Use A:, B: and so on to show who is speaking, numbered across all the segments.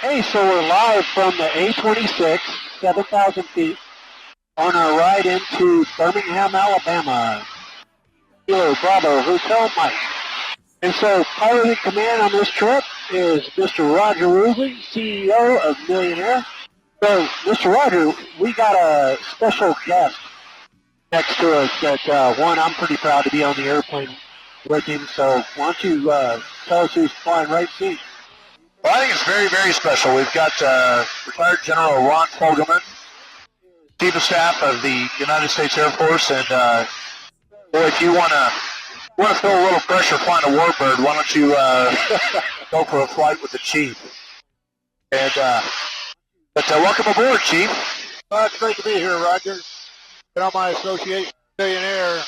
A: Hey, so we're live from the A26, 7,000 feet, on our ride into Birmingham, Alabama. Kilo Bravo Hotel Mike. And so piloting command on this trip is Mr. Roger Ruby, CEO of Million Airess. So, Mr. Roger, we got a special guest next to us that, one, I'm pretty proud to be on the airplane with him. So why don't you tell us who's flying right seat?
B: Well, I think it's very, very special. We've got retired General Ron Fogleman, Chief of Staff of the United States Air Force, and boy, if you want to feel a little pressure flying a Warbird, why don't you go for a flight with the Chief? And but welcome aboard, Chief.
C: It's great to be here, Roger. Been on my association millionaire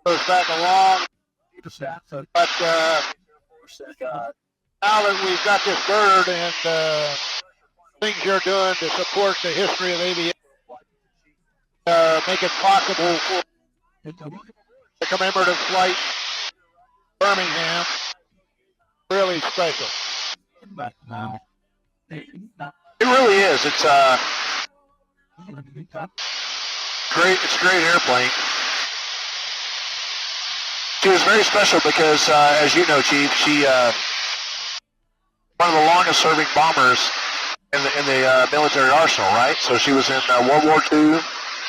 C: goes back a long, but now that we've got this bird and things you're doing to support the history of aviation, make it possible for the commemorative flight Birmingham, really special.
B: It really is. It's great. It's a great airplane. She was very special because, as you know, Chief, she one of the longest serving bombers in the military arsenal, right? So she was in World War II,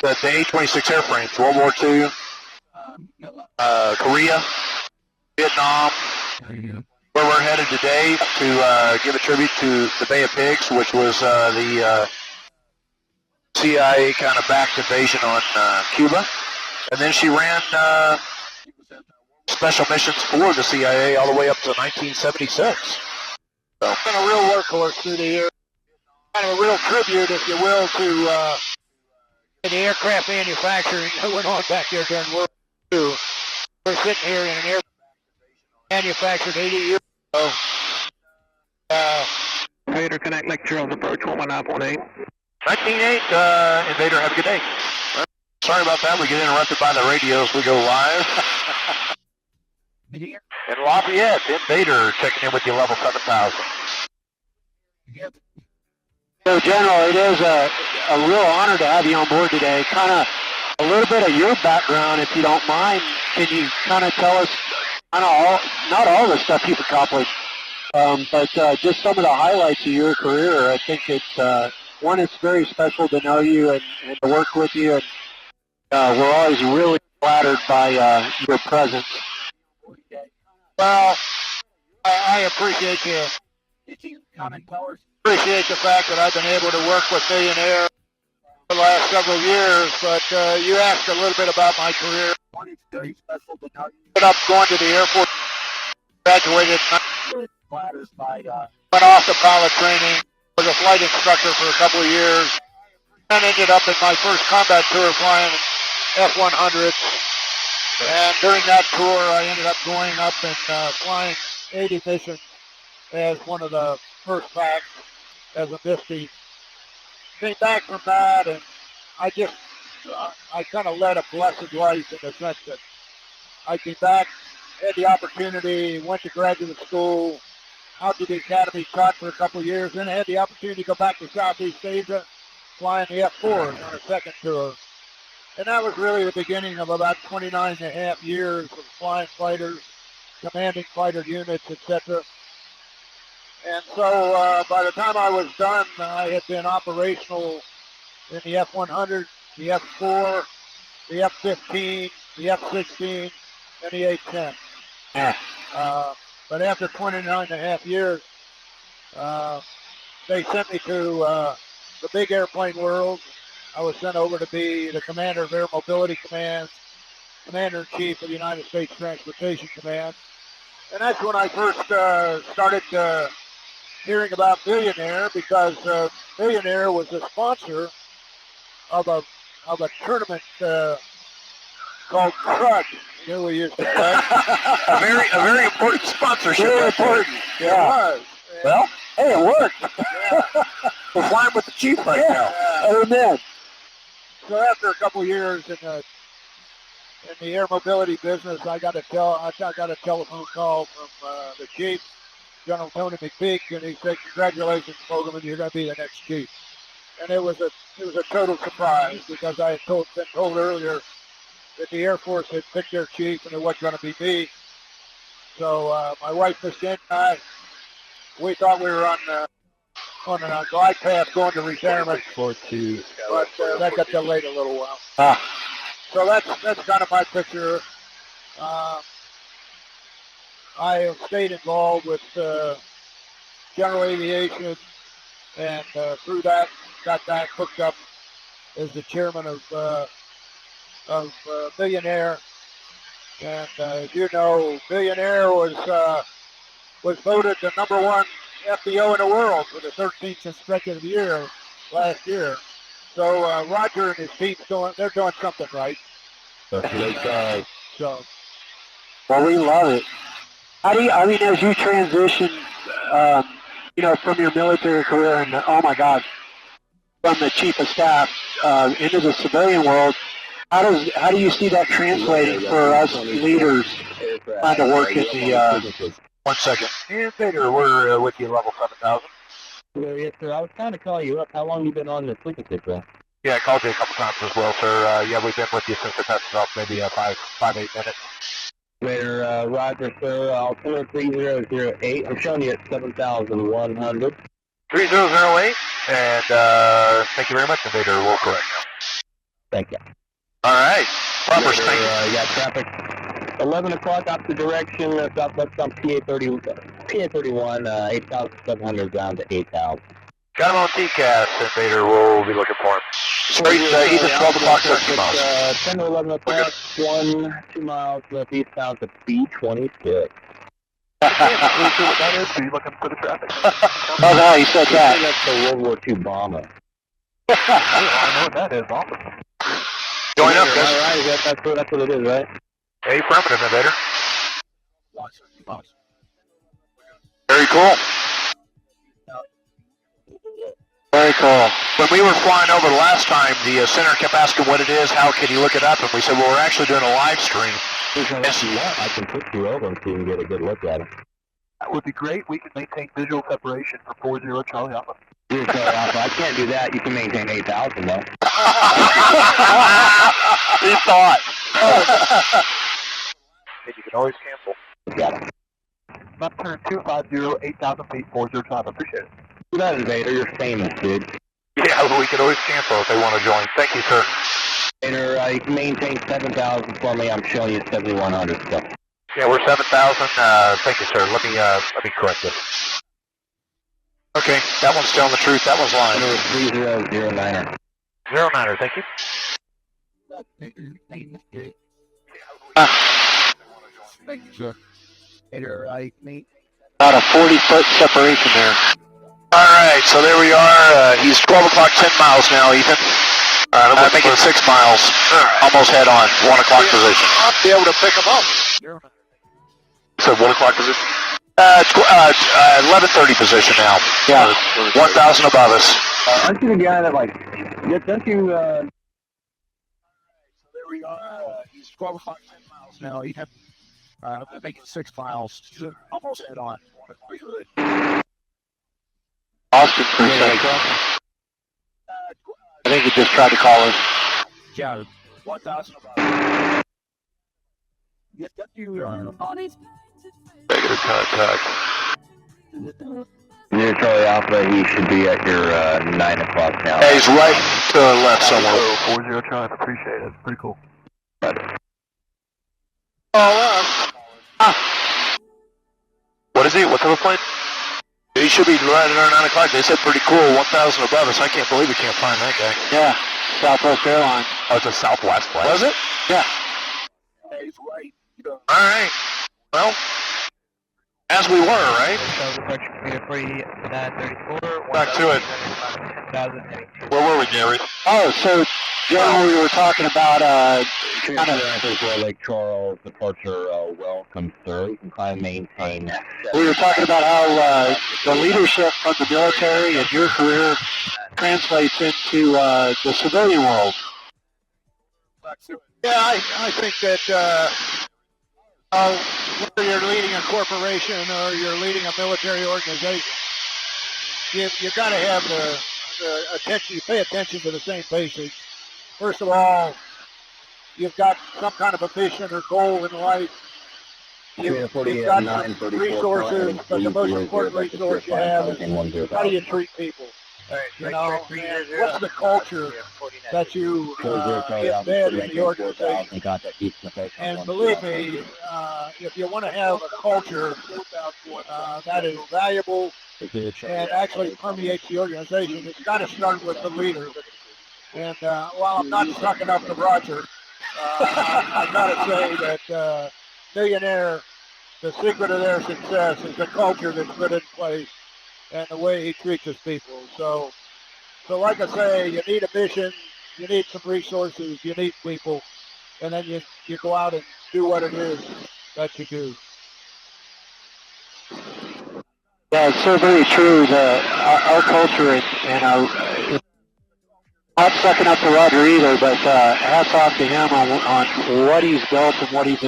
B: the A-26 airframes, World War II, Korea, Vietnam, where we're headed today to give a tribute to the Bay of Pigs, which was the CIA kind of backed invasion on Cuba. And then she ran special missions for the CIA all the way up to 1976. So,
C: been a real workhorse through the years. Kind of a real tribute, if you will, to the aircraft manufacturing that went on back there during World War II. We're sitting here in an aircraft manufactured 80 years ago.
D: Invader, connect lecture on approach 11918.
B: 19.8, Invader, have a good day. Sorry about that. We get interrupted by the radio as we go live. In Lafayette, Invader checking in with you, level 7,000.
A: So, General, it is a real honor to have you on board today. Kind of a little bit of your background, if you don't mind. Can you kind of tell us, not all the stuff you've accomplished, but just some of the highlights of your career? I think it's, one, it's very special to know you and to work with you, and we're always really flattered by your presence.
C: Well, I appreciate you. Appreciate the fact that I've been able to work with Million Airess for the last several years, but you asked a little bit about my career. Ended up going to the Air Force, graduated, went off to pilot training, was a flight instructor for a couple of years, and ended up in my first combat tour flying F-100. And during that tour, I ended up going up and flying 80 missions as one of the first packs as a Misty. Came back from that, and I kind of led a blessed life in the sense that I came back, had the opportunity, went to graduate school, out to the academy, taught for a couple of years, then I had the opportunity to go back to Southeast Asia, flying the F-4s on a second tour. And that was really the beginning of about 29 and a half years of flying fighters, commanding fighter units, etc. And so by the time I was done, I had been operational in the F-100, the F-4, the F-15, the F-16, and the A-10. But after 29 and a half years, they sent me to the big airplane world. I was sent over to be the commander of Air Mobility Command, Commander-in-Chief of the United States Transportation Command. And that's when I first started hearing about Million Airess, because Million Airess was the sponsor of a tournament called Crud. You know, we used to play.
B: a very important sponsorship.
A: Very important. Yeah.
C: It was.
A: Well, hey, it worked.
C: Yeah.
B: We're flying with the Chief right now.
A: Amen.
C: So after a couple of years in the air mobility business, I got a telephone call from the chief General Tony McPeak, and he said, "Congratulations, Fogleman, you're going to be the next chief." And it was a total surprise because I had been told earlier that the Air Force had picked their chief and it wasn't going to be me. So my wife, Misty, and I, we thought we were on a glide path going to retirement, but that got delayed a little while. So that's kind of my picture. I have stayed involved with General Aviation, and through that got that hooked up as the chairman of Million Air. And as you know, Million Air was voted the #1 FBO in the world for the 13th consecutive year last year. So Roger and his team's they're doing something right. So.
A: Well, we love it. How do you, I mean, as you transition, from your military career and, oh my God, from the chief of staff into the civilian world, how do you see that translating for us leaders trying to work in the...
B: 1 second. Invader, we're with you, level 7,000.
E: Yes, sir. I was trying to call you up. How long have you been on the sleeping sick, bro?
B: Yeah, I called you a couple times as well, sir. Yeah, we've been with you since the test off, maybe 8 minutes.
E: Later, Roger, sir. Altimeter 3008. I'm showing you at 7,100.
B: 3008, and thank you very much, Invader. We'll correct now.
E: Thank you.
B: All right. Proper thank you.
E: Yeah, traffic. 11 o'clock opposite direction, southwest on PA31, 8,700 down to 8,000.
B: Got him on TCAS, Invader. We'll be looking for him. Straight even 12 o'clock, 13 miles.
E: 10 to 11 o'clock, 2 miles left eastbound to B26.
B: That is, so you're looking for the traffic.
A: Oh, no, you said that.
E: That's the World War II bomber.
B: I know what that is. Awesome. Join up, guys.
E: All right, that's what it is, right?
B: Hey, affirmative, Invader. Very cool.
A: Very cool.
B: When we were flying over the last time, the center kept asking what it is, how can you look it up, and we said, well, we're actually doing a live stream.
E: If you want, I can put you over so you can get a good look at it.
B: That would be great. We could maintain visual separation for 40 Charlie Alpha.
E: I can't do that. You can maintain 8,000 though.
B: He thought. And you can always cancel.
E: Got it.
B: Map turn 250, 8,000 feet, 40 Charlie. Appreciate it.
E: Do that, Invader. You're famous, dude.
B: Yeah, we could always cancel if they want to join. Thank you, sir.
E: Invader, you can maintain 7,000 for me. I'm showing you 7,100 stuff.
B: Yeah, we're 7,000. Thank you, sir. Let me correct this. Okay, that one's telling the truth. That one's lying.
E: 3009er.
B: 09er, thank you.
C: Thank you, sir.
A: About a 40-foot separation there.
B: All right, so there we are. He's 12 o'clock, 10 miles now, Ethan. Making 6 miles. Almost head on. 1 o'clock position.
C: I'll be able to pick him up.
B: So 1 o'clock position? 11:30 position now.
A: Yeah.
B: 1,000 above us.
E: Aren't you the guy that, like, don't you,
C: So there we are. He's 12 o'clock, 10 miles now. He had making 6 miles. Almost head on.
A: Austin, for a second. I think he just tried to call us.
C: Yeah, 1,000 above. Yes, you on it.
B: Negative contact.
E: near Charlie Alpha, he should be at your 9 o'clock now.
B: Yeah, he's right to the left somewhere.
C: 40 Charlie, appreciate it. Pretty cool.
B: What is he? What type of plane? He should be right at our 9 o'clock. They said pretty cool, 1,000 above us. I can't believe we can't find that guy.
A: Yeah, Southwest Airlines.
B: Oh, it's a Southwest plane. Was it?
A: Yeah.
B: All right. Well, as we were, right? Back to it. Where were we, Gary?
A: Oh, so, General, we were talking about, kind of...
E: Lake Charles departure, welcome, sir. You can try and maintain.
A: We were talking about how the leadership from the military and your career translates into the civilian world.
C: Yeah, I think that Whether you're leading a corporation or you're leading a military organization, you got to have the attention. You pay attention to the same basics. First of all, you've got some kind of a mission or goal in life. You've got some resources, but the most important resource you have is how do you treat people? You know, and what's the culture that you embed in the organization? And believe me, if you want to have a culture that is valuable and actually permeates the organization, it's got to start with the leader. And while I'm not sucking up to Roger, I got to say that Millionaire, the secret of their success is the culture that's put in place and the way he treats his people. So like I say, you need a mission, you need some resources, you need people, and then you go out and do what it is that you do.
A: Yeah, it's so very true. Our culture and our not sucking up to Roger either, but hats off to him on what he's built and what he's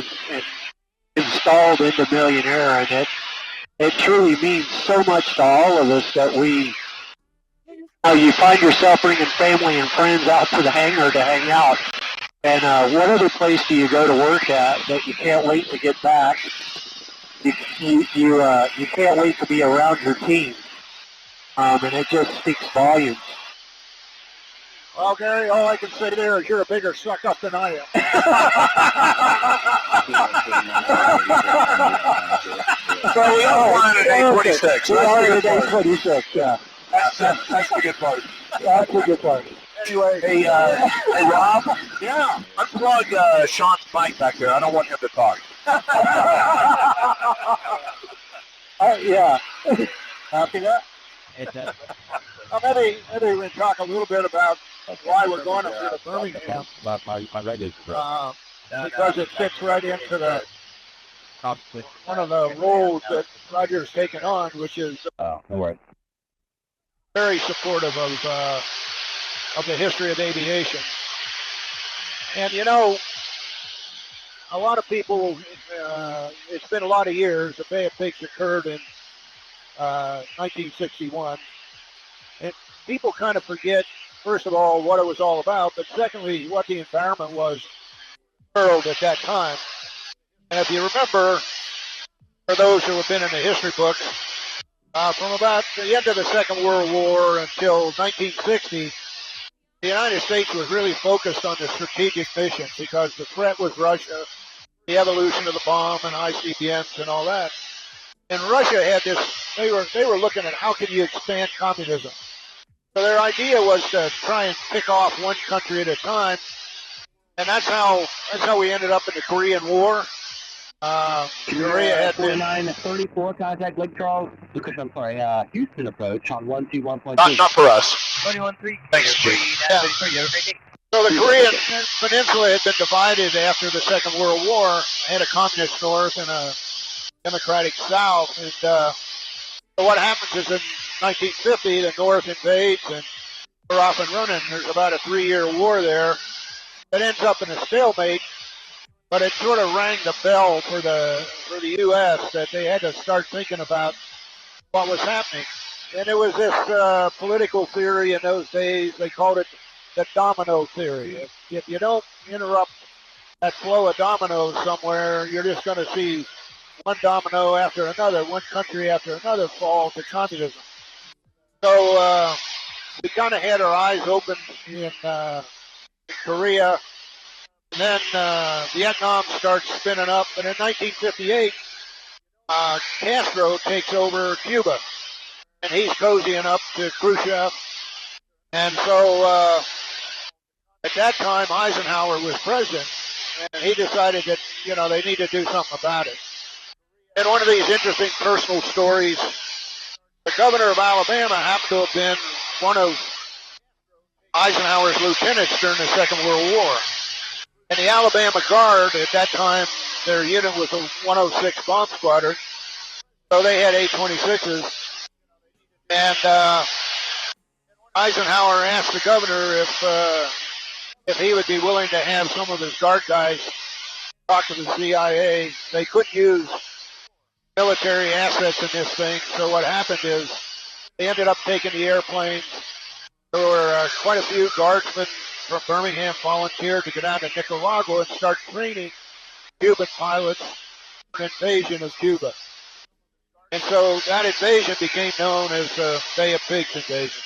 A: installed into Millionaire, and it truly means so much to all of us that you find yourself bringing family and friends out to the hangar to hang out. And what other place do you go to work at that you can't wait to get back? You can't wait to be around your team, and it just speaks volumes.
C: Well, Gary, all I can say there is you're a bigger suck up than I am.
B: So we all wanted an A26.
A: We all wanted an A26, yeah.
B: That's the good part.
A: That's the good part.
C: Anyway,
B: Hey, Rob,
C: yeah.
B: unplug Sean's mic back there. I don't want him to talk.
A: Yeah. Copy that?
C: Maybe we can talk a little bit about why we're going up here to Birmingham. Because it fits right into one of the roles that Roger's taken on, which is very supportive of the history of aviation. And you know, a lot of people, it's been a lot of years. The Bay of Pigs occurred in 1961. And people kind of forget, first of all, what it was all about, but secondly, what the environment was in the world at that time. And if you remember, for those who have been in the history books, from about the end of the Second World War until 1960, the United States was really focused on the strategic missions because the threat was Russia, the evolution of the bomb and ICBMs and all that. And Russia had this, they were looking at how can you expand communism. So their idea was to try and pick off one country at a time, and that's how we ended up in the Korean War. Korea had
E: 4934, contact Lake Charles, I'm sorry, Houston approach on 121.2.
B: Not for us.
E: 21.3.
B: Thanks, Chief.
C: So the Korean Peninsula had been divided after the Second World War, had a communist north and a democratic south, and so what happens is in 1950, the North invades, and we're off and running. There's about a 3-year war there that ends up in a stalemate, but it sort of rang the bell for the U.S. that they had to start thinking about what was happening. And it was this political theory in those days. They called it the domino theory. If you don't interrupt that flow of dominoes somewhere, you're just going to see one domino after another, one country after another fall to communism. So we kind of had our eyes open in Korea, and then Vietnam starts spinning up, and in 1958, Castro takes over Cuba, and he's cozying up to Khrushchev, and so at that time, Eisenhower was president, and he decided that, you know, they need to do something about it. And one of these interesting personal stories, the governor of Alabama happened to have been one of Eisenhower's lieutenants during the Second World War. And the Alabama Guard, at that time, their unit was a 106 bomb squadron, so they had A26s. And Eisenhower asked the governor if he would be willing to have some of his Guard guys talked to the CIA. They couldn't use military assets in this thing, so what happened is they ended up taking the airplanes. There were quite a few guardsmen from Birmingham volunteered to get out to Nicaragua and start training Cuban pilots for invasion of Cuba. And so that invasion became known as the Bay of Pigs invasion.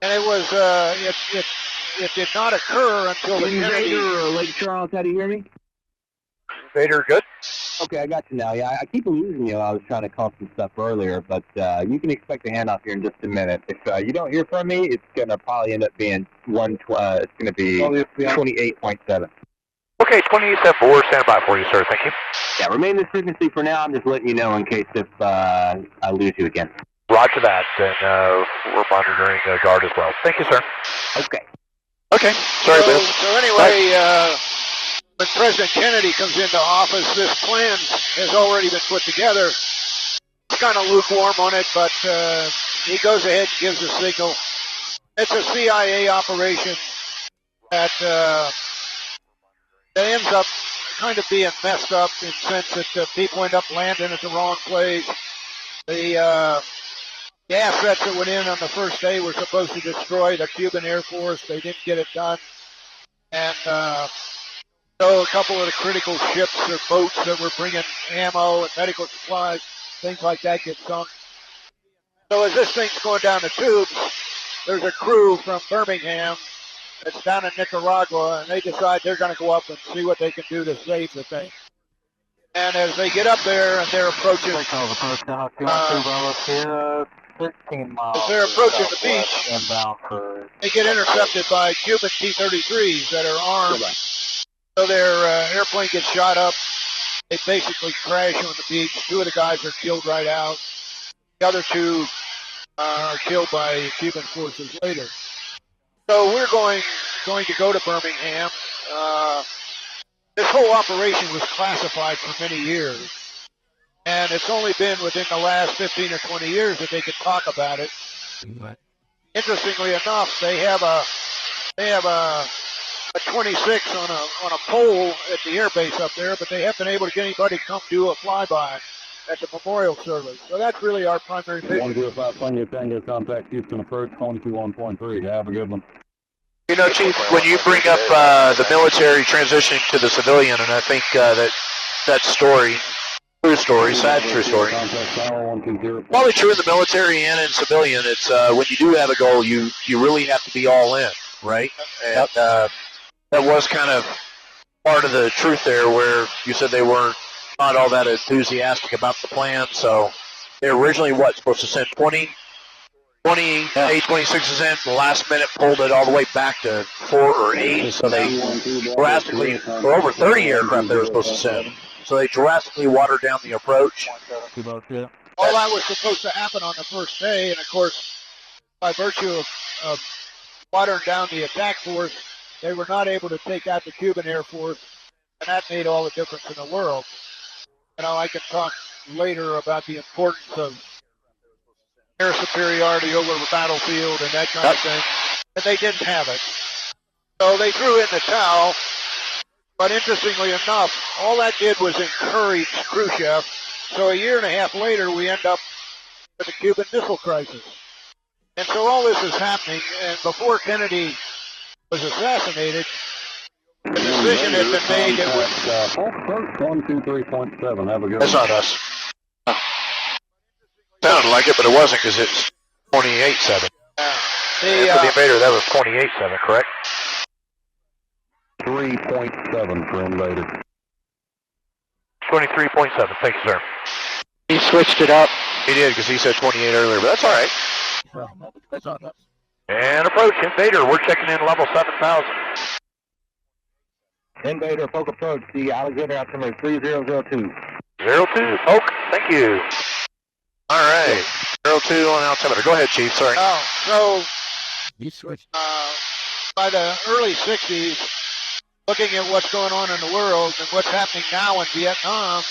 C: And it was, it did not occur until the Kennedy...
E: Lake Charles, how do you hear me?
B: Vader, good?
E: Okay, I got you now. Yeah, I keep losing you. I was trying to call some stuff earlier, but you can expect a handoff here in just a minute. If you don't hear from me, it's gonna probably end up being it's gonna be 28.7.
B: Okay, 28.4, stand by for you, sir. Thank you.
E: Yeah, remain this frequency for now. I'm just letting you know in case if I lose you again.
B: Roger that, and we're monitoring guard as well. Thank you, sir.
E: Okay.
B: Okay, sorry, Bill.
C: So anyway, when President Kennedy comes into office, this plan has already been put together. It's kind of lukewarm on it, but he goes ahead and gives a signal. It's a CIA operation that ends up kind of being messed up in the sense that people end up landing at the wrong place. The assets that went in on the first day were supposed to destroy the Cuban Air Force. They didn't get it done. And so a couple of the critical ships or boats that were bringing ammo and medical supplies, things like that, get sunk. So as this thing's going down the tubes, there's a crew from Birmingham that's down in Nicaragua, and they decide they're going to go up and see what they can do to save the thing. And as they get up there and they're approaching, as they're approaching the beach, they get intercepted by Cuban T-33s that are armed. So their airplane gets shot up. They basically crash on the beach. Two of the guys are killed right out. The other two are killed by Cuban forces later. So we're going to go to Birmingham. This whole operation was classified for many years, and it's only been within the last 15 or 20 years that they could talk about it. Interestingly enough, they have a 26 on a pole at the airbase up there, but they haven't been able to get anybody to come do a flyby at the memorial service. So that's really our primary mission.
F: 105 Tango Tango, contact Houston approach, 21.3. Have a good one.
B: You know, Chief, when you bring up the military transitioning to the civilian, and I think that story, true story, sad true story, probably true in the military and in civilian, it's when you do have a goal, you really have to be all in, right? And that was kind of part of the truth there, where you said they weren't not all that enthusiastic about the plan, so they originally, supposed to send 20 A26s in, the last minute pulled it all the way back to 4 or 8, so they drastically, for over 30 aircraft they were supposed to send, so they drastically watered down the approach.
C: All that was supposed to happen on the first day, and of course, by virtue of watering down the attack force, they were not able to take out the Cuban Air Force, and that made all the difference in the world. You know, I can talk later about the importance of air superiority over the battlefield and that kind of thing, but they didn't have it. So they threw in the towel, but interestingly enough, all that did was encourage Khrushchev. So a year and a half later, we end up with the Cuban Missile Crisis. And so all this is happening, and before Kennedy was assassinated, the decision had been made that was...
F: 123.7, have a good one.
B: That's not us. Sounded like it, but it wasn't, because it's 28.7. For the Invader, that was 28.7, correct?
F: 3.7 for Invader.
B: 23.7, thank you, sir.
A: He switched it up.
B: He did, because he said 28 earlier, but that's all right.
C: That's not us.
B: And approach, Invader, we're checking in level 7,000.
E: Invader, Polk approach, the Alexander altimeter 3002.
B: 02, Oak, thank you. All right, 02 on altimeter. Go ahead, Chief, sorry.
C: So he switched. By the early 60s, looking at what's going on in the world and what's happening now in Vietnam,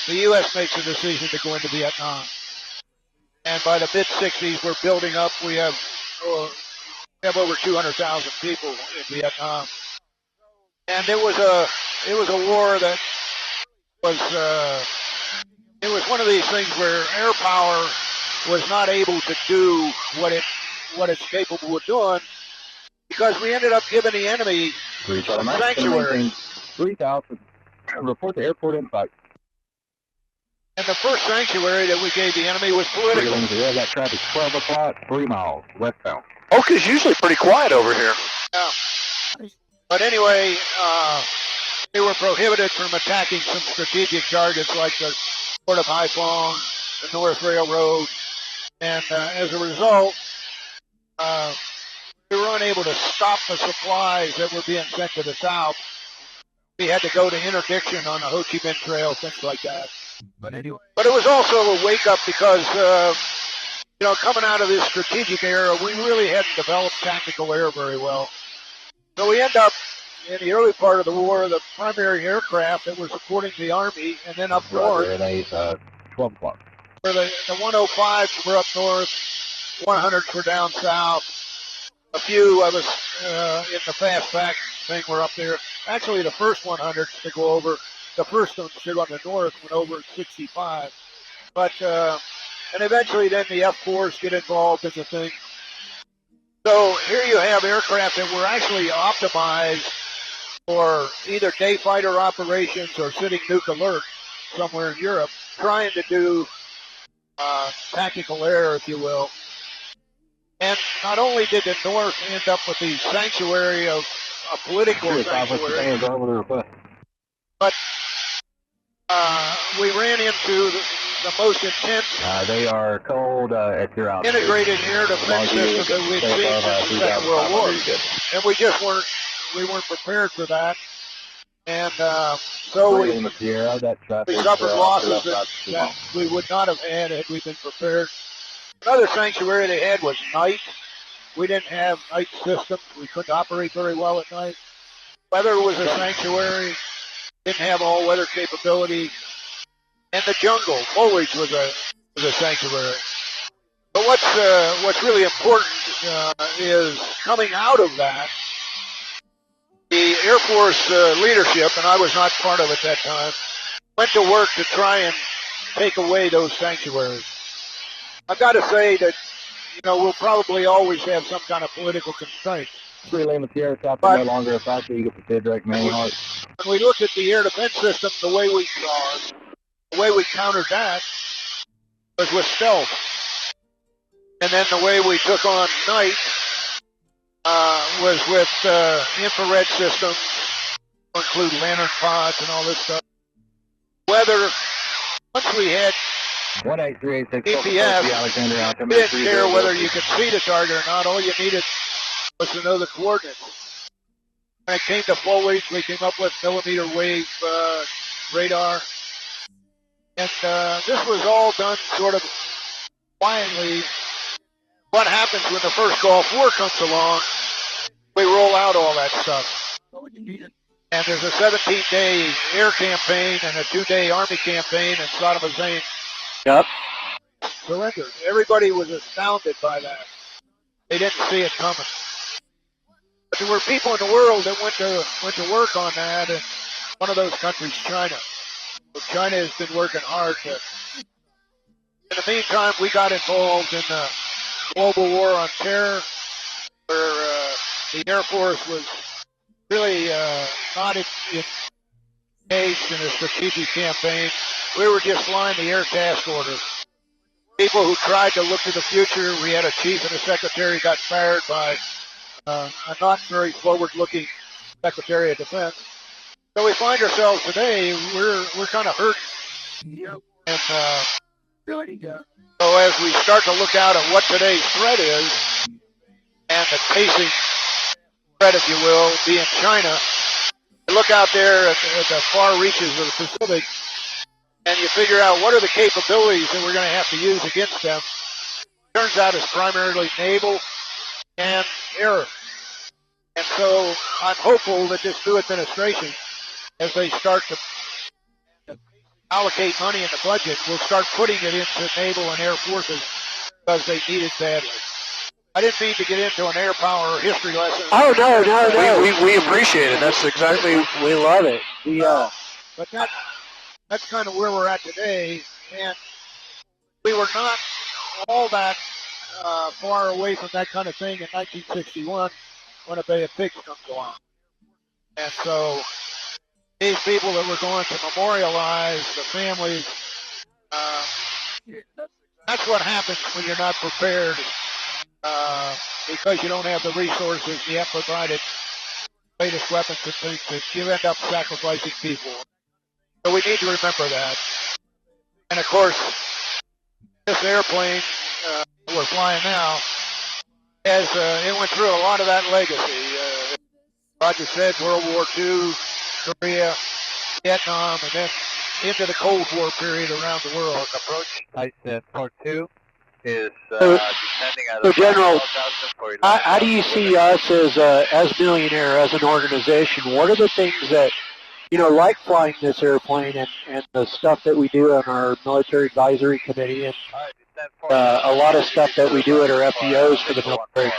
C: the U.S. makes a decision to go into Vietnam. And by the mid-60s, we're building up. We have over 200,000 people in Vietnam. And it was it was a war that was it was one of these things where air power was not able to do what it's capable of doing, because we ended up giving the enemy sanctuary.
E: 3,000. Report to airport impact.
C: And the first sanctuary that we gave the enemy was political.
E: Yeah, that traffic 12 o'clock, 3 miles westbound.
B: Oka's usually pretty quiet over here.
C: Yeah. But anyway, they were prohibited from attacking some strategic targets like the port of Haiphong, the North Railroad, and as a result, we were unable to stop the supplies that were being sent to the south. We had to go to interdiction on the Ho Chi Minh Trail, things like that. But anyway. But it was also a wake-up because, coming out of this strategic era, we really hadn't developed tactical air very well. So we end up, in the early part of the war, the primary aircraft that were supporting the Army, and then up north.
E: 12 o'clock.
C: Where the 105s were up north, 100s were down south. A few of us in the fastback thing were up there. Actually, the first 100s to go over, the first ones to go on the north went over at 65. But, and eventually then the F-4s get involved as a thing. So here you have aircraft that were actually optimized for either day fighter operations or sitting nuke alert somewhere in Europe, trying to do tactical air, if you will. And not only did the North end up with the sanctuary of a political sanctuary, but we ran into the most intense
E: they are cold at your outfit.
C: integrated air defense system that we've seen since the Second World War. And we just weren't prepared for that. And so we suffered losses that we would not have had we been prepared. Another sanctuary they had was night. We didn't have night systems. We couldn't operate very well at night. Weather was a sanctuary. Didn't have all weather capability. And the jungle, foliage was a sanctuary. But what's really important is coming out of that, the Air Force leadership, and I was not part of it at that time, went to work to try and take away those sanctuaries. I've got to say that, we'll probably always have some kind of political constraints.
E: Relay in the Sierra Top is no longer a factor. You get the direct main heart.
C: When we looked at the air defense system, the way we countered that was with stealth. And then the way we took on night was with infrared systems, include lantern pods and all this stuff. Weather, once we had
E: 18386
C: GPS, didn't care whether you could see the target or not. All you needed was to know the coordinates. When it came to foliage, we came up with millimeter wave radar. And this was all done sort of quietly. What happens when the first Gulf War comes along, we roll out all that stuff. And there's a 17-day air campaign and a 2-day Army campaign, and Saddam Hussein surrendered. Everybody was astounded by that. They didn't see it coming. But there were people in the world that went to work on that, and one of those countries, China. So China has been working hard to. In the meantime, we got involved in the global war on terror, where the Air Force was really not engaged in a strategic campaign. We were just flying the air task orders. People who tried to look to the future, we had a chief and a secretary got fired by a not very forward-looking Secretary of Defense. So we find ourselves today, we're kind of hurt. And so as we start to look out at what today's threat is, and the pacing threat, if you will, being China, you look out there at the far reaches of the Pacific, and you figure out what are the capabilities that we're going to have to use against them. Turns out it's primarily naval and air. And so I'm hopeful that this new administration, as they start to allocate money in the budget, will start putting it into naval and air forces because they need it badly. I didn't mean to get into an air power history lesson.
A: Oh, no.
B: We appreciate it. That's exactly.
A: We love it.
C: But that's kind of where we're at today, and we were not all that far away from that kind of thing in 1961 when a Bay of Pigs comes along. And so these people that were going to memorialize the families, that's what happens when you're not prepared because you don't have the resources, you haven't provided latest weapons and things, that you end up sacrificing people. So we need to remember that. And of course, this airplane we're flying now, as it went through a lot of that legacy. Roger said World War II, Korea, Vietnam, and then into the Cold War period around the world.
E: Approach Type 42 is
A: So
E: descending out of
A: General, how do you see us as Million Air, as an organization? What are the things that, like flying this airplane and the stuff that we do on our military advisory committee and a lot of stuff that we do at our FBOs for the military?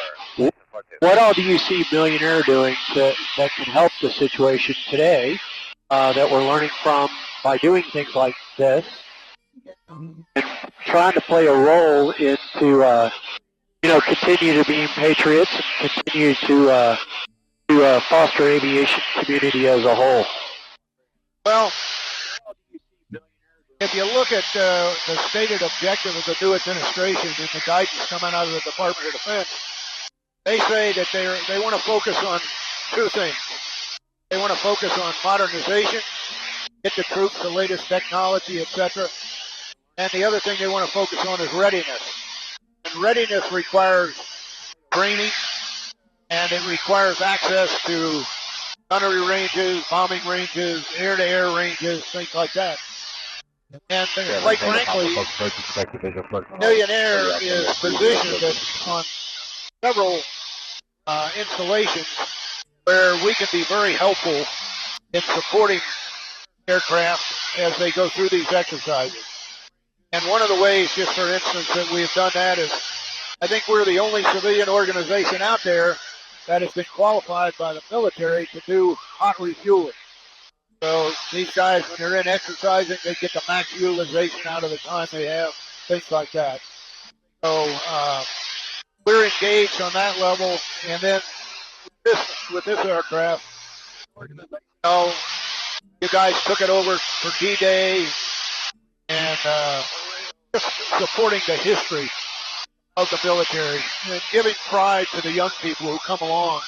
A: What all do you see Million Air doing that can help the situation today that we're learning from by doing things like this and trying to play a role into, continue to be patriots and continue to foster aviation community as a whole?
C: Well, if you look at the stated objective of the new administration and the guidance coming out of the Department of Defense, they say that they want to focus on two things. They want to focus on modernization, get the troops the latest technology, etc. And the other thing they want to focus on is readiness. And readiness requires training, and it requires access to gunnery ranges, bombing ranges, air-to-air ranges, things like that. And quite frankly, Million Air is positioned on several installations where we can be very helpful in supporting aircraft as they go through these exercises. And one of the ways, just for instance, that we've done that is, I think we're the only civilian organization out there that has been qualified by the military to do hot refueling. So these guys, when they're in exercising, they get the max utilization out of the time they have, things like that. So we're engaged on that level, and then with this aircraft, you guys took it over for D-Day, and just supporting the history of the military and giving pride to the young people who come along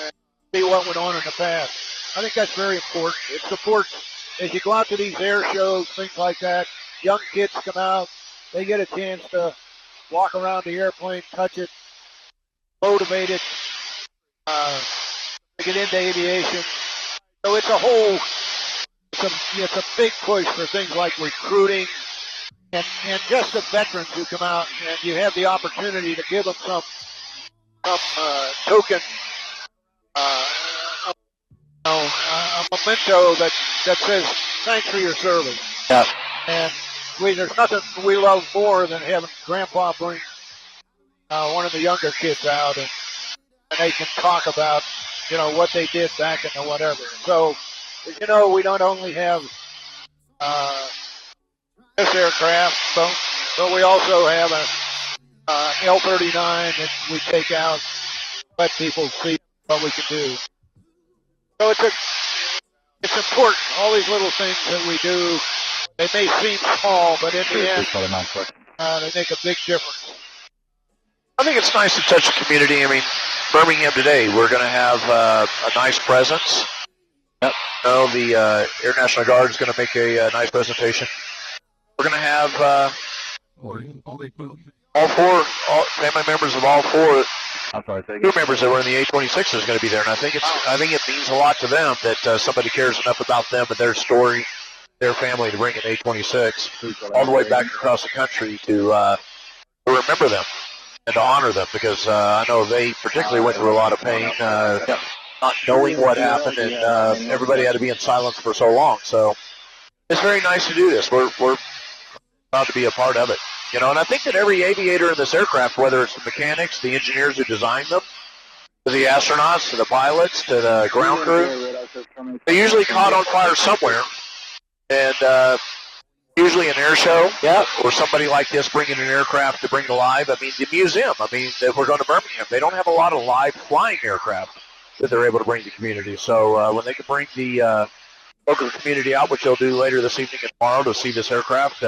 C: and see what went on in the past. I think that's very important. It supports, as you go out to these air shows, things like that, young kids come out, they get a chance to walk around the airplane, touch it, motivated, to get into aviation. So it's a whole, it's a big push for things like recruiting and just the veterans who come out, and you have the opportunity to give them some token, a memento that says thanks for your service.
A: Yeah.
C: And there's nothing we love more than having Grandpa bring one of the younger kids out, and they can talk about what they did back in the whatever. So, we don't only have this aircraft, but we also have a L-39 that we take out, let people see what we can do. So it's important. All these little things that we do, they may seem small, but in the end, they make a big difference.
B: I think it's nice to touch the community. I mean, Birmingham today, we're going to have a nice presence. Yep. The Air National Guard is going to make a nice presentation. We're going to have all family members of all four crew members that were in the A-26 is going to be there, and I think it means a lot to them that somebody cares enough about them and their story, their family, to bring an A-26 all the way back across the country to remember them and to honor them, because I know they particularly went through a lot of pain, not knowing what happened, and everybody had to be in silence for so long. So it's very nice to do this. We're proud to be a part of it. You know, and I think that every aviator in this aircraft, whether it's the mechanics, the engineers who designed them, to the astronauts, to the pilots, to the ground crew, they usually caught on fire somewhere. And usually an air show, or somebody like this bringing an aircraft to bring to live. I mean, the museum, if we're going to Birmingham, they don't have a lot of live flying aircraft that they're able to bring to the community. So when they can bring the local community out, which they'll do later this evening and tomorrow to see this aircraft,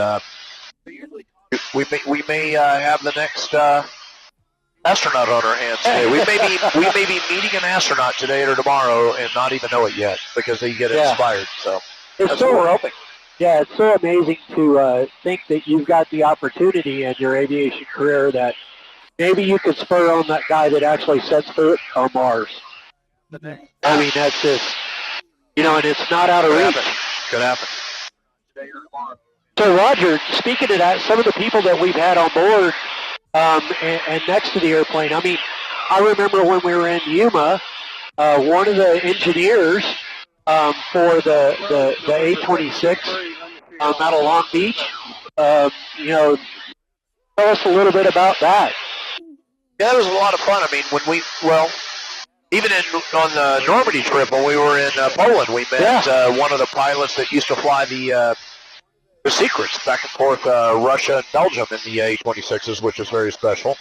B: we may have the next astronaut on our hands today. We may be meeting an astronaut today or tomorrow and not even know it yet because they get inspired. So that's what we're hoping.
A: Yeah, it's so amazing to think that you've got the opportunity in your aviation career that maybe you could spur on that guy that actually sets foot on Mars. I mean, that's just, you know, and it's not out of reach.
B: Could happen.
A: So, Roger, speaking of that, some of the people that we've had on board and next to the airplane, I mean, I remember when we were in Yuma, one of the engineers for the A26 out of Long Beach, you know, tell us a little bit about that.
B: Yeah, it was a lot of fun. I mean, even on the Normandy trip when we were in Poland, we met one of the pilots that used to fly the Secrets back and forth Russia and Belgium in the A26s, which is very special.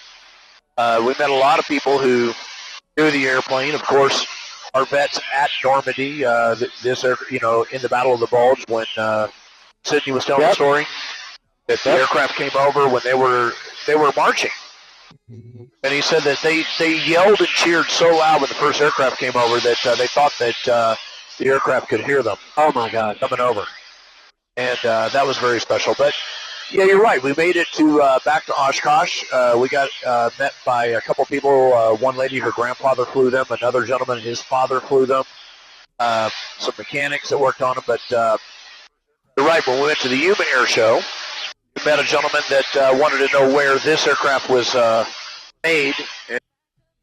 B: We met a lot of people who knew the airplane. Of course, our vets at Normandy, in the Battle of the Bulge when Sydney was telling the story that the aircraft came over when they were marching. And he said that they yelled and cheered so loud when the first aircraft came over that they thought that the aircraft could hear them.
A: Oh, my God.
B: Coming over. And that was very special. But, yeah, you're right. We made it back to Oshkosh. We got met by a couple people. One lady, her grandfather flew them. Another gentleman, his father flew them. Some mechanics that worked on them. But you're right. When we went to the Yuma Air Show, we met a gentleman that wanted to know where this aircraft was made. And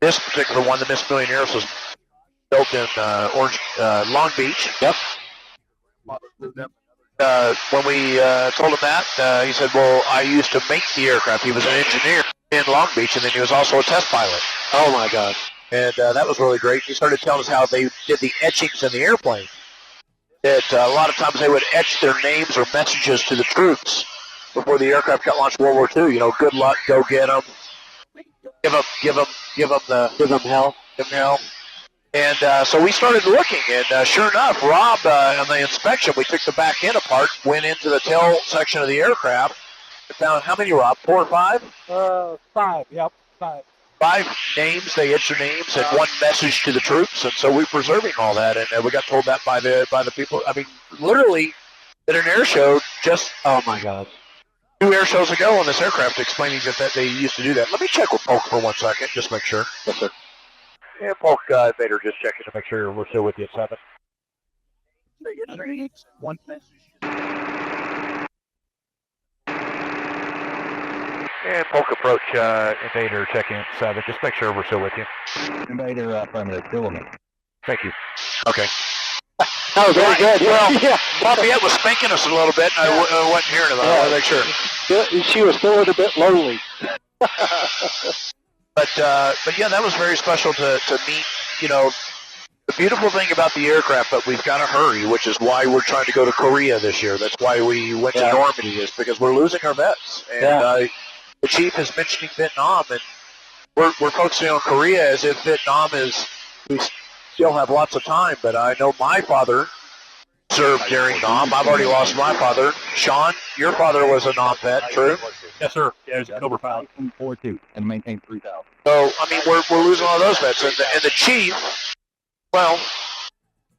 B: this particular one, the Miss Million Airess, was built in Long Beach.
A: Yep.
B: When we told him that, he said, well, I used to make the aircraft. He was an engineer in Long Beach, and then he was also a test pilot.
A: Oh, my God.
B: And that was really great. He started telling us how they did the etchings in the airplane. That a lot of times they would etch their names or messages to the troops before the aircraft got launched in World War II. You know, good luck, go get them. Give them hell. And so we started looking, and sure enough, Rob, on the inspection, we took the back end apart, went into the tail section of the aircraft, and found how many, Rob? 4 or 5?
C: 5, yep, 5.
B: 5 names, they etched their names, and one message to the troops, and so we're preserving all that, and we got told that by the people. I mean, literally, at an air show just,
A: oh, my God,
B: 2 air shows ago on this aircraft explaining that they used to do that. Let me check with Polk for 1 second, just make sure.
A: Yes, sir.
B: Yeah, Polk Invader just checking to make sure we're still with you at 7.
F: One
B: And Polk approach Invader checking at 7. Just make sure we're still with you.
E: Invader, affirmative, still with me.
B: Thank you. Okay.
A: That was very good.
B: Well,
A: Yeah.
B: Lafayette was spanking us a little bit, and I wasn't hearing it. I want to make sure.
A: She was feeling a bit lonely.
B: But yeah, that was very special to meet, you know, the beautiful thing about the aircraft, but we've got to hurry, which is why we're trying to go to Korea this year. That's why we went to Normandy, is because we're losing our vets. And the chief is mentioning Vietnam, and we're focusing on Korea as if Vietnam is, we still have lots of time, but I know my father served during Nam. I've already lost my father. Sean, your father was a Nam vet, true?
F: Yes, sir. Yeah, it was a Cobra pilot.
E: 4-2 and maintain 3,000.
B: So, I mean, we're losing all those vets. And the chief, well,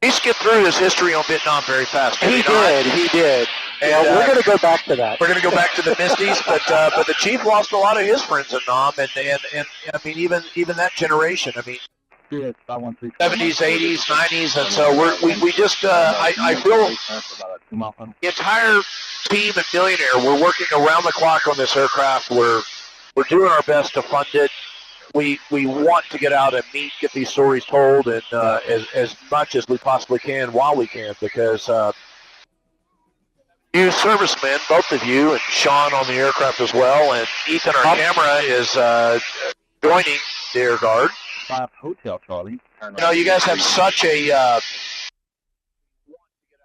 B: he skipped through his history on Vietnam very fast.
A: He did.
B: And,
A: we're going to go back to that.
B: We're going to go back to the Misties, but the chief lost a lot of his friends in Nam, and I mean, even that generation. I mean, 70s, 80s, 90s, and so we just I feel the entire team at Millionaire, we're working around the clock on this aircraft. We're doing our best to fund it. We want to get out and meet, get these stories told, and as much as we possibly can while we can, because You servicemen, both of you, and Sean on the aircraft as well, and Ethan, our camera, is joining the Air Guard.
F: 5 Hotel Charlie.
B: You know, you guys have such a, I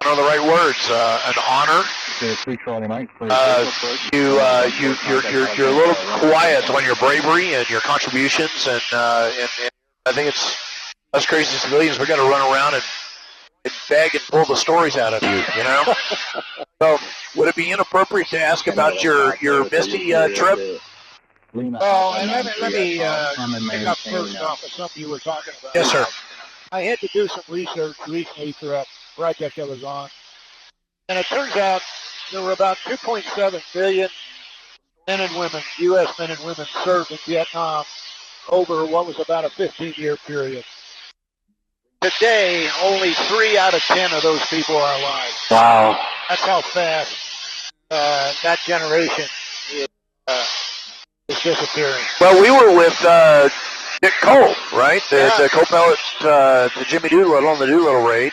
B: don't know the right words, an honor.
F: 3 Charlie Mike.
B: You're a little quiet on your bravery and your contributions, and I think it's us crazy civilians. We got to run around and beg and pull the stories out of you, you know. So, would it be inappropriate to ask about your Misty trip?
C: Oh, and let me pick up first off of something you were talking about.
B: Yes, sir.
C: I had to do some research recently for a project I was on, and it turns out there were about 2.7 million men and women, U.S. men and women, served in Vietnam over what was about a 15-year period. Today, only 3 out of 10 of those people are alive.
A: Wow.
C: That's how fast that generation is disappearing.
B: Well, we were with Dick Cole, right? The co-pilot to Jimmy Doolittle on the Doolittle raid.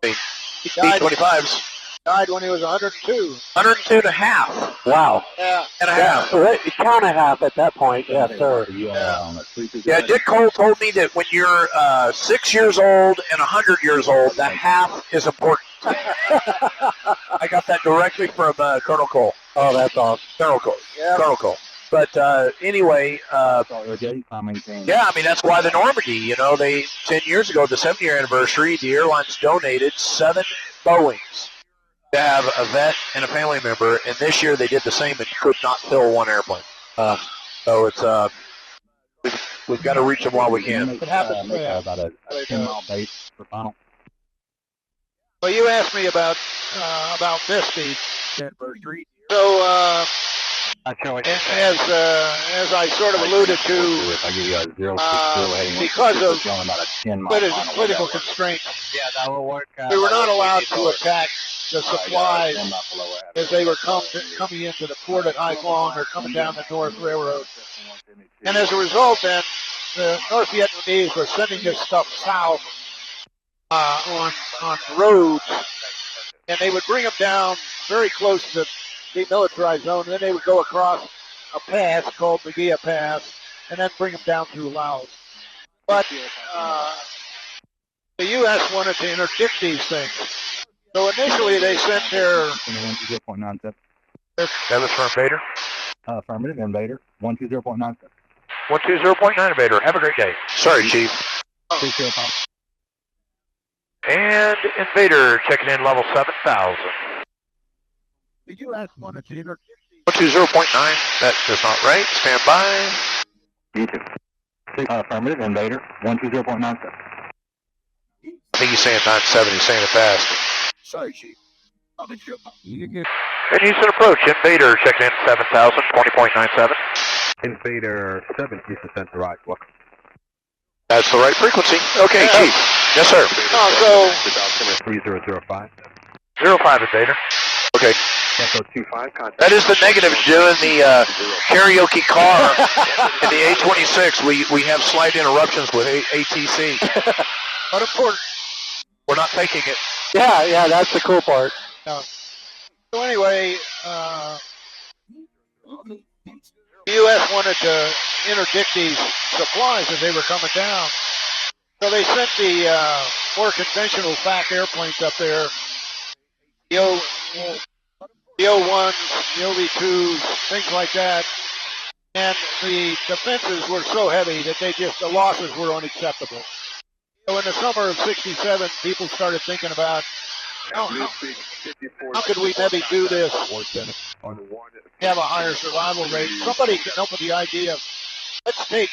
B: The B-25s.
C: Died when he was 102.
B: 102 and a half.
A: Wow.
C: Yeah.
B: And a half.
A: So count a half at that point, yes, sir.
B: Yeah, Dick Cole told me that when you're 6 years old and 100 years old, the half is important. I got that directly from Colonel Cole.
A: Oh, that's awesome.
B: Colonel Cole.
C: Yeah.
B: Colonel Cole. But anyway, yeah, I mean, that's why the Normandy, you know, 10 years ago, the 7-year anniversary, the airlines donated 7 Boeings to have a vet and a family member, and this year they did the same and could not fill 1 airplane. So it's, we've got to reach them while we can.
C: It happens.
F: About a 10-mile base for final.
C: Well, you asked me about Misty. So, as I sort of alluded to, because of political constraints, we were not allowed to attack the supplies as they were coming into the port at Haiphong or coming down the North Railroad. And as a result, then, the North Vietnamese were sending this stuff south on roads, and they would bring them down very close to the demilitarized zone, and then they would go across a pass called the Gia Pass, and then bring them down through Laos. But the U.S. wanted to interdict these things. So initially they sent their...
B: That was for Invader?
F: Affirmative, Invader. 120.97.
B: 120.9 Invader. Have a great day. Sorry, Chief. And Invader checking in level 7,000.
C: The U.S. wanted to interdict
B: 120.9. That is not right. Stand by.
F: Affirmative, Invader. 120.97.
B: I think he's saying 970. He's saying it fast.
C: Sorry, Chief.
B: And Houston approach. Invader checking in 7,000. 20.97.
E: Invader 7, Houston Center, right. Welcome.
B: That's the right frequency. Okay, Chief. Yes, sir.
C: So
E: 3005.
B: 05 Invader. Okay.
E: Echo 25, contact.
B: That is the negative doing the karaoke car in the A26. We have slight interruptions with ATC.
C: but of course,
B: We're not taking it.
A: Yeah, that's the cool part.
C: so anyway, the U.S. wanted to interdict these supplies as they were coming down. So they sent the more conventional FAC airplanes up there, the O1s, the OV2s, things like that. And the defenses were so heavy that the losses were unacceptable. So in the summer of '67, people started thinking about how could we maybe do this, have a higher survival rate. Somebody came up with the idea of, let's take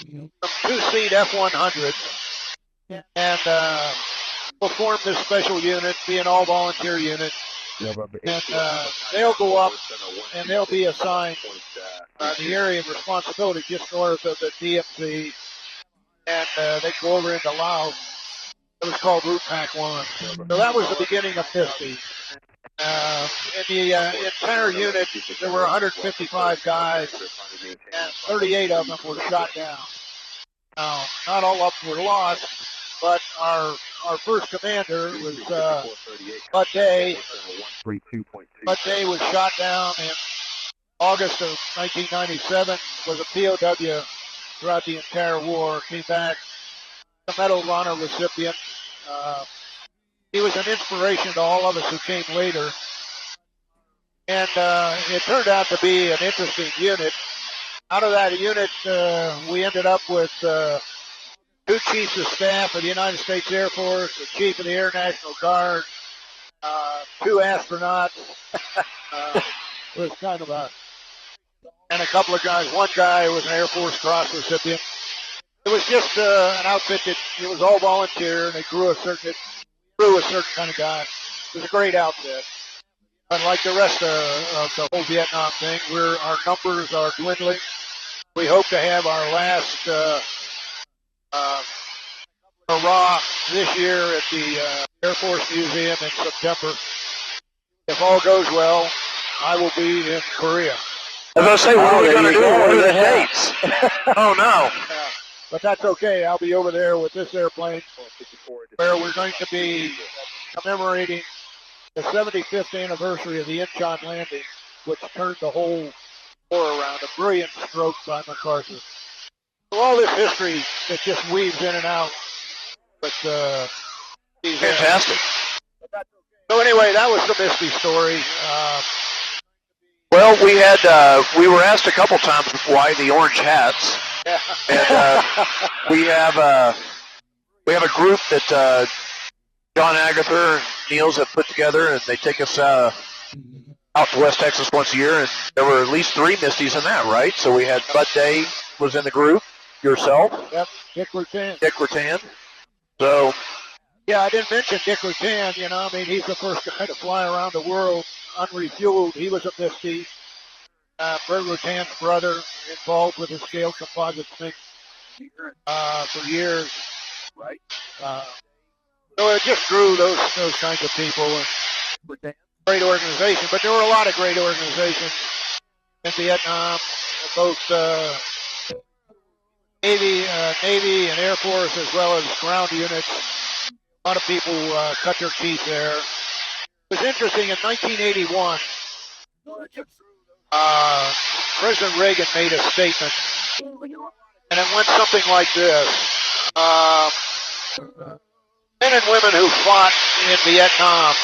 C: some 2-seat F-100s and we'll form this special unit, be an all-volunteer unit, and they'll go up and they'll be assigned the area of responsibility just north of the DMZ, and they go over into Laos. It was called Route Pack 1. So that was the beginning of Misty. In the entire unit, there were 155 guys, and 38 of them were shot down. Now, not all of them were lost, but our our first commander was Bud Day.
E: 32.2.
C: Bud Day was shot down in August of 1997, was a POW throughout the entire war, came back, a Medal of Honor recipient. He was an inspiration to all of us who came later. And it turned out to be an interesting unit. Out of that unit, we ended up with 2 chiefs of staff of the United States Air Force, the chief of the Air National Guard, 2 astronauts. It was kind of and a couple of guys. One guy was an Air Force Cross recipient. It was just an outfit that it was all volunteer, and they grew a certain kind of guy. It was a great outfit. Unlike the rest of the whole Vietnam thing, our numbers are dwindling. We hope to have our last hurrah this year at the Air Force Museum in September. If all goes well, I will be in Korea.
B: I was going to say, what are we going to do? What are the dates? Oh, no.
C: But that's okay. I'll be over there with this airplane where we're going to be commemorating the 75th anniversary of the Incheon landing, which turned the whole war around. A brilliant stroke by MacArthur. So all this history that just weaves in and out. But
B: Fantastic.
C: So anyway, that was the Misty story.
B: Well, we were asked a couple times why the orange hats, and we have a group that John Agatha and Niels have put together, and they take us out to West Texas once a year, and there were at least 3 Misties in that, right? So we had Bud Day was in the group, yourself,
C: Yep, Dick Rutan.
B: Dick Rutan. So
C: yeah, I didn't mention Dick Rutan. You know, I mean, he's the first guy to fly around the world unrefueled. He was a Misty. Bert Rutan's brother, involved with the scale composite thing for years. Right. So it just grew those kinds of people. And great organization, but there were a lot of great organizations in Vietnam, both Navy and Air Force, as well as ground units. A lot of people cut their teeth there. It was interesting, in 1981, President Reagan made a statement, and it went something like this. Men and women who fought in Vietnam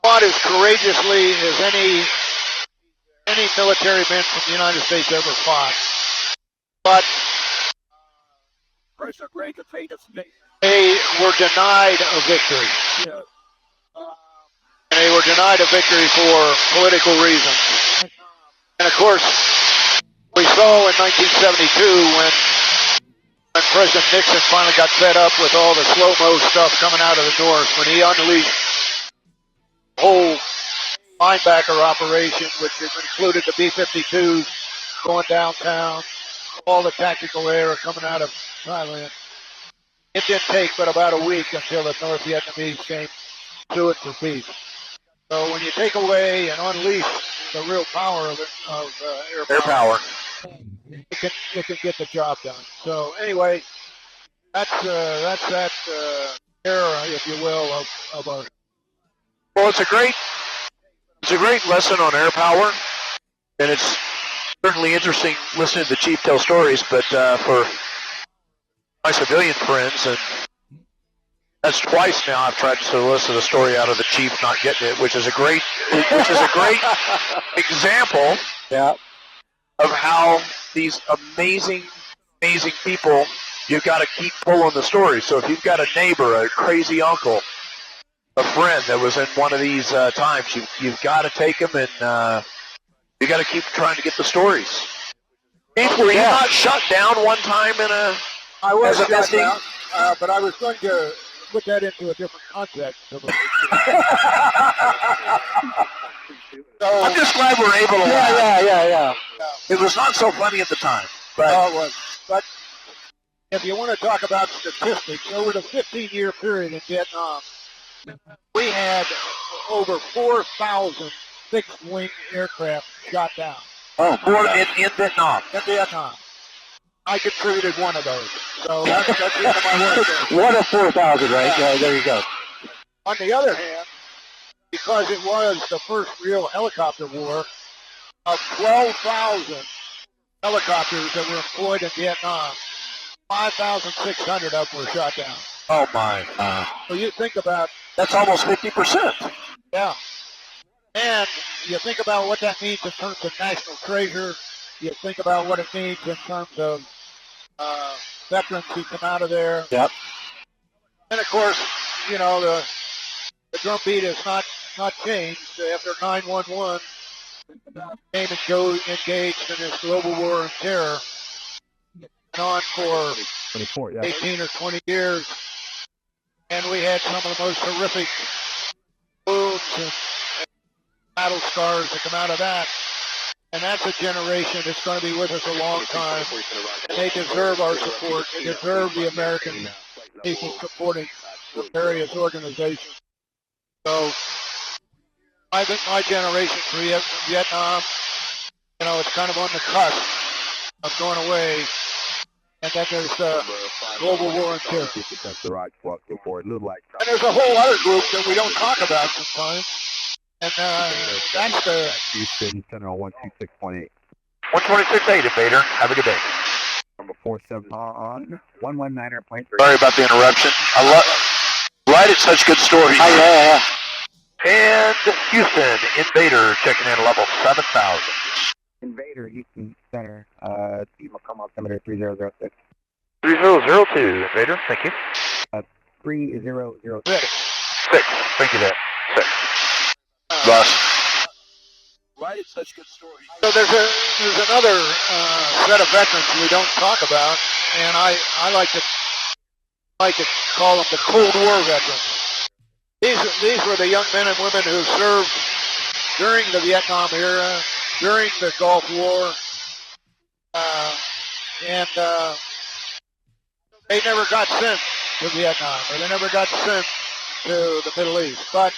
C: fought as courageously as any military men from the United States ever fought. But President Reagan made a statement. They were denied a victory. Yeah. And they were denied a victory for political reasons. And of course, we saw in 1972 when President Nixon finally got fed up with all the slow-mo stuff coming out of the North, when he unleashed the whole linebacker operation, which included the B-52s going downtown, all the tactical air coming out of Thailand. It didn't take but about a week until the North Vietnamese came to it for peace. So when you take away and unleash the real power of air power, it can get the job done. So anyway, that's that era, if you will, of our.
B: well, it's a great lesson on air power, and it's certainly interesting listening to the Chief tell stories. But for my civilian friends, and that's twice now I've tried to solicit a story out of the Chief not getting it, which is a great example of how these amazing people, you've got to keep pulling the story. So if you've got a neighbor, a crazy uncle, a friend that was in one of these times, you've got to take them, and you got to keep trying to get the stories. Chief, were you not shut down one time
C: I was
B: as a
C: shut
B: Misty?
C: down, but I was going to put that into a different context.
B: I'm just glad we're able to laugh.
A: Yeah.
B: It was not so funny at the time. But
C: Oh, it was. But if you want to talk about statistics, over the 15-year period in Vietnam, we had over 4,000 fixed-wing aircraft shot down.
B: in Vietnam.
C: In Vietnam. I contributed one of those. So that's the end of my work.
A: One of 4,000, right? Yeah, there you go.
C: On the other hand, because it was the first real helicopter war, of 12,000 helicopters that were employed in Vietnam, 5,600 of them were shot down.
B: Oh my.
C: So you think about,
B: That's almost 50%.
C: yeah. And you think about what that means in terms of national treasure. You think about what it means in terms of veterans who come out of there.
A: Yep.
C: And of course, you know, the drumbeat has not changed after 9/11. Came and engaged in this global war on terror. And on for 18 or 20 years. And we had some of the most horrific wounds and battle scars that come out of that. And that's a generation that's going to be with us a long time. And they deserve our support. They deserve the American people supporting the various organizations. So I think my generation from Vietnam, you know, it's kind of on the cusp of going away. And then there's global war on terror. And there's a whole other group that we don't talk about sometimes. And that's the
E: Houston, General 126.8.
B: 126.8 Invader. Have a good day.
E: Number 47 on 119.3.
B: Sorry about the interruption. Right at such good stories.
A: Yeah.
B: And Houston, Invader checking in level 7,000.
E: Invader, Houston Center. Team will come altimeter 3006.
B: 3002, Invader. Thank you.
E: 3006.
B: 6. Thank you, Dad. 6. Thus.
C: Right, it's such good stories. So there's another set of veterans we don't talk about, and I like to call them the Cold War veterans. These were the young men and women who served during the Vietnam era, during the Gulf War, and they never got sent to Vietnam, or they never got sent to the Middle East, but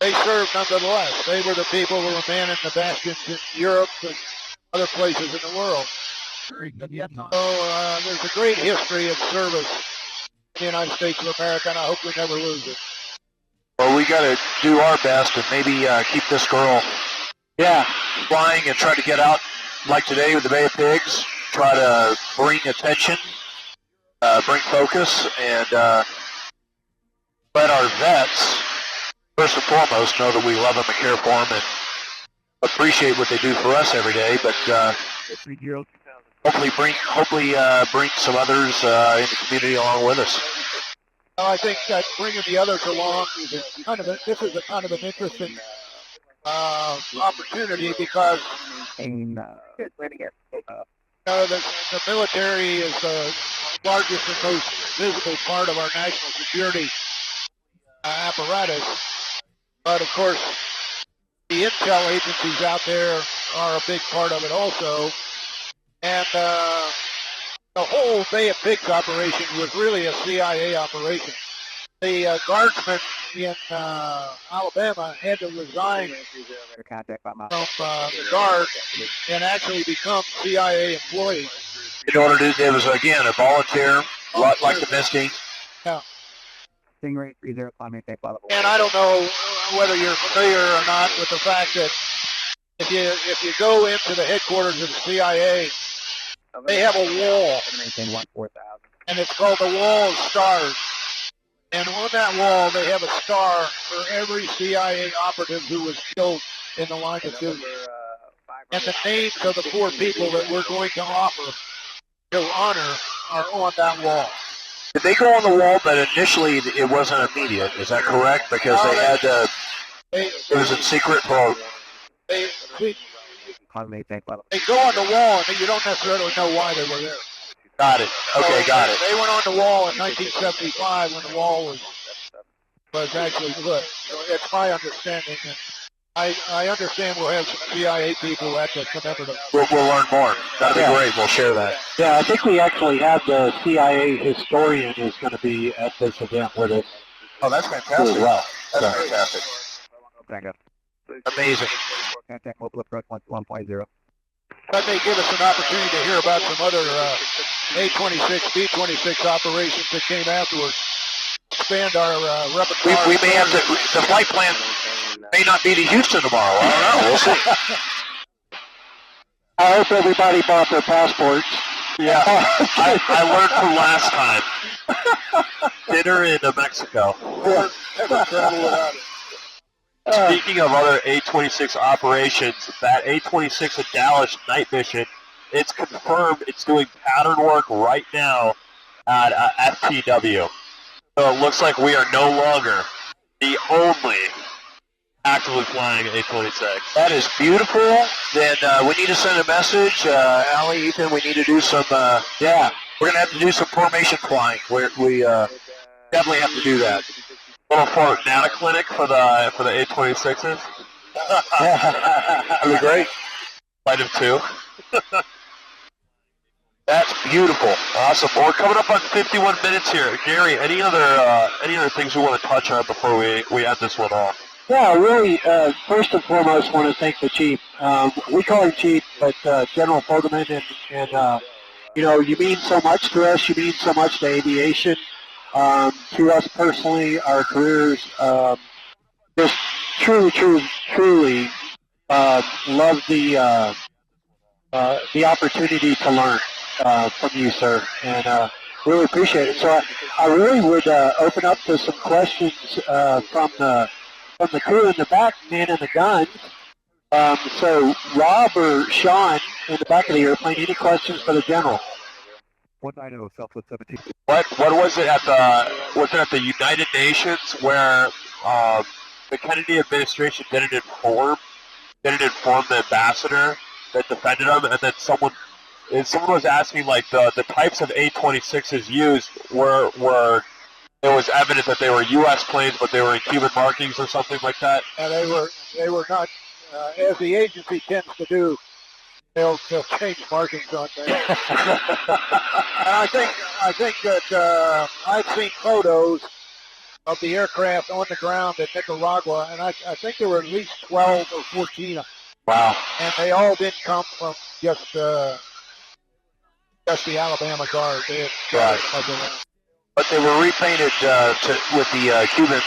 C: they served nonetheless. They were the people who were manning the bastions in Europe and other places in the world. So there's a great history of service in the United States of America, and I hope we never lose it.
B: Well, we got to do our best and maybe keep this girl flying and try to get out like today with the Bay of Pigs. Try to bring attention, bring focus, and let our vets, first and foremost, know that we love them and care for them and appreciate what they do for us every day. But hopefully bring some others in the community along with us.
C: Well, I think that bringing the others along is this is a kind of an interesting opportunity because the military is the largest and most visible part of our national security apparatus. But of course, the intel agencies out there are a big part of it also. And the whole Bay of Pigs operation was really a CIA operation. The guardsmen in Alabama had to resign from the guard and actually become CIA employees.
B: In order to, it was again a volunteer, a lot like the Misty.
C: Yeah.
E: Stingray 30 climbing tank level.
C: And I don't know whether you're familiar or not with the fact that if you go into the headquarters of the CIA, they have a wall, and it's called the Wall of Stars. And on that wall, they have a star for every CIA operative who was killed in the line of duty. And the names of the 4 people that we're going to offer to honor are on that wall.
B: Did they go on the wall, but initially it wasn't immediate? Is that correct? Because they had to, it was in secret mode.
C: They go on the wall, and you don't necessarily know why they were there.
B: Got it. Okay, got it.
C: They went on the wall in 1975 when the wall was actually lit. So it's my understanding. And I understand we'll have some CIA people at the commemorative.
B: We'll learn more. That'll be great. We'll share that.
A: Yeah, I think we actually have the CIA historian who's going to be at this event with us.
B: Oh, that's fantastic.
A: Well,
B: That's fantastic.
E: Thank you.
B: Amazing.
E: Contact mobile approach 1.0.
C: That may give us an opportunity to hear about some other A26, B26 operations that came afterwards. Expand our repertoire.
B: We may have to, the flight plan may not be to Houston tomorrow. I don't know. We'll see.
A: I hope everybody bought their passports.
B: Yeah, I learned from last time. Dinner in Mexico.
C: Never travel without it.
B: Speaking of other A26 operations, that A26 in Dallas night mission, it's confirmed it's doing pattern work right now at FTW. So it looks like we are no longer the only actively flying A26. That is beautiful. Then we need to send a message. Allie, Ethan, we need to do some, we're going to have to do some formation flying. We definitely have to do that. A little Fort Nana clinic for the A26s. That'd be great. Flight of 2. That's beautiful. Awesome. Well, we're coming up on 51 minutes here. Gary, any other things we want to touch on before we end this one off?
A: Yeah, really, first and foremost, want to thank the chief. We call him chief, but General Fogleman, and you know, you mean so much to us. You mean so much to aviation, to us personally, our careers. Just truly love the opportunity to learn from you, sir, and really appreciate it. So I really would open up to some questions from the crew in the back, man in the guns. So Rob or Sean in the back of the airplane, any questions for the general?
G: 190 Southwest 17.
B: What was it at the United Nations where the Kennedy administration didn't inform the ambassador that defended him, and then someone was asking like the types of A26s used were it was evident that they were U.S. planes, but they were in Cuban markings or something like that.
C: And they were not, as the agency tends to do, they'll change markings on things. And I think that I've seen photos of the aircraft on the ground at Nicaragua, and I think there were at least 12 or 14 of them.
B: Wow.
C: And they all didn't come from just the Alabama Guard. They had
B: But they were repainted with the Cuban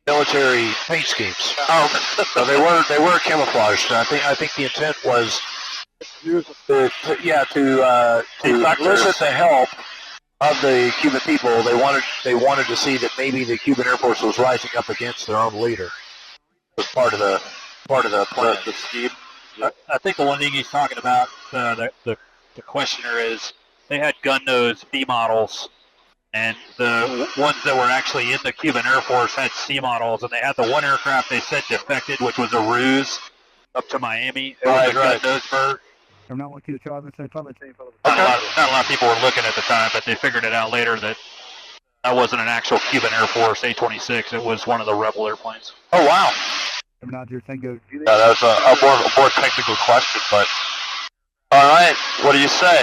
B: military paint schemes. Oh, so they were camouflaged. I think the intent was to elicit the help of the Cuban people. They wanted to see that maybe the Cuban Air Force was rising up against their own leader. It was part of the plan, the scheme.
H: I think the one thing he's talking about, the questioner, is they had gun nose B models, and the ones that were actually in the Cuban Air Force had C models, and they had the one aircraft they said defected, which was a ruse up to Miami. It was a gun nose bird.
G: I'm not looking to try this. I'm trying to change.
H: Not a lot of people were looking at the time, but they figured it out later that wasn't an actual Cuban Air Force A-26. It was one of the rebel airplanes.
B: Oh, wow.
G: I'm not your Tango.
B: Yeah, that was a more technical question, but all right, what do you say?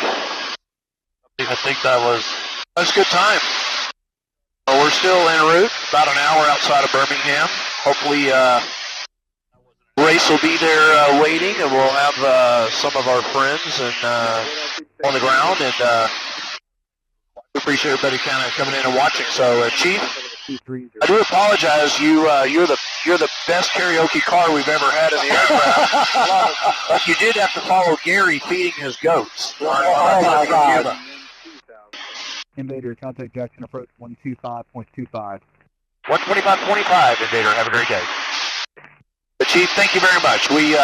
B: I think that's a good time. Well, we're still en route, about an hour outside of Birmingham. Hopefully, Race will be there waiting, and we'll have some of our friends on the ground, and we appreciate everybody kind of coming in and watching. So, Chief, I do apologize. You're the best karaoke car we've ever had in the aircraft. But you did have to follow Gary feeding his goats.
A: Oh my God.
G: Invader, contact Jackson approach 125.25.
B: 125.25, Invader. Have a great day. But Chief, thank you very much. We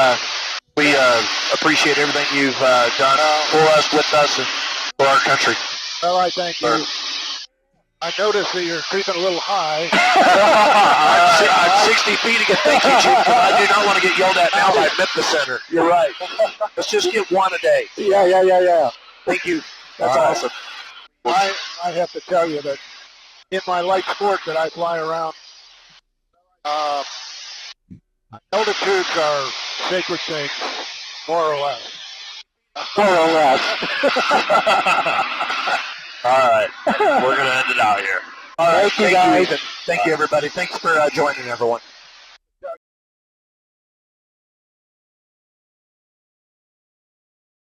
B: appreciate everything you've done for us, with us, and for our country.
C: Well, I thank you. I noticed that you're creeping a little high.
B: I'm 60 feet again. Thank you, Chief. I do not want to get yelled at now by Memphis Center. You're right. Let's just get one a day.
A: Yeah.
B: Thank you. That's awesome.
C: I have to tell you that in my light sport that I fly around, altitudes are sacred things, more or less.
B: All right. We're going to end it out here. All right. Thank you, guys. Thank you, everybody. Thanks for joining, everyone.